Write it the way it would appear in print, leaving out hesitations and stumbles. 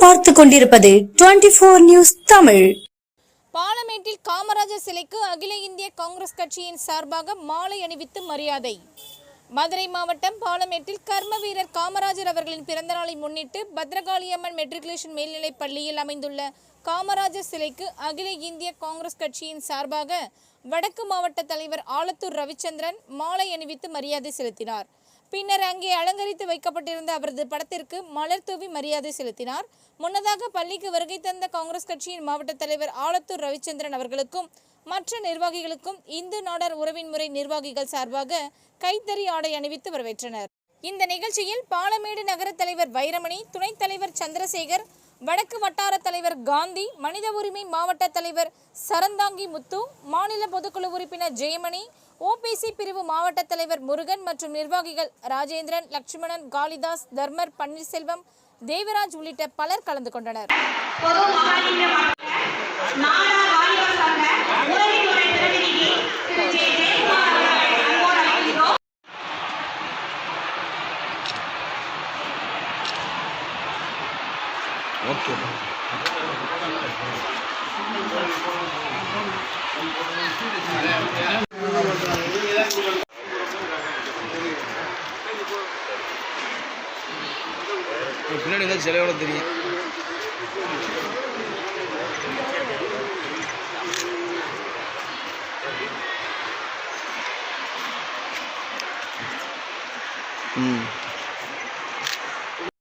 பார்த்து கொண்டிருப்பது 24 நியூஸ் தமிழ். பாலமேட்டில் காமராஜர் சிலைக்கு அகில இந்திய காங்கிரஸ் கட்சியின் சார்பாக மாலை அணிவித்து மரியாதை. மதுரை மாவட்டம் பாலமேட்டில் கர்ம வீரர் காமராஜர் அவர்களின் பிறந்தநாளை முன்னிட்டு பத்ரகாளியம்மன் மெட்ரிகுலேஷன் மேல்நிலைப் பள்ளியில் அமைந்துள்ள காமராஜர் சிலைக்கு அகில இந்திய காங்கிரஸ் கட்சியின் சார்பாக வடக்கு மாவட்ட தலைவர் ஆலத்தூர் ரவிச்சந்திரன் மாலை அணிவித்து மரியாதை செலுத்தினார். பின்னர் அங்கே அலங்கரித்து வைக்கப்பட்டிருந்த அவரது படத்திற்கு மலர் தூவி மரியாதை செலுத்தினார். முன்னதாக பள்ளிக்கு வருகை தந்த காங்கிரஸ் கட்சியின் மாவட்ட தலைவர் ஆலத்தூர் ரவிச்சந்திரன் அவர்களுக்கும் மற்ற நிர்வாகிகளுக்கும் இந்து நாடார் உறவின் முறை நிர்வாகிகள் சார்பாக கைத்தறி ஆடை அணிவித்து வரவேற்றனர். இந்த நிகழ்ச்சியில் பாலமேடு நகர தலைவர் வைரமணி, துணைத் தலைவர் சந்திரசேகர், வடக்கு வட்டார தலைவர் காந்தி, மனித உரிமை மாவட்ட தலைவர் சரந்தாங்கி முத்து, மாநில பொதுக்குழு உறுப்பினர் ஜெயமணி, ஓபிசி பிரிவு மாவட்ட தலைவர் முருகன் மற்றும் நிர்வாகிகள் ராஜேந்திரன், லட்சுமணன், காளிதாஸ், தர்மர், பன்னீர்செல்வம், தேவராஜ் உள்ளிட்ட பலர் கலந்து கொண்டனர். பின்னாடி ஏதாவது சிலையோட தெரியும். ம்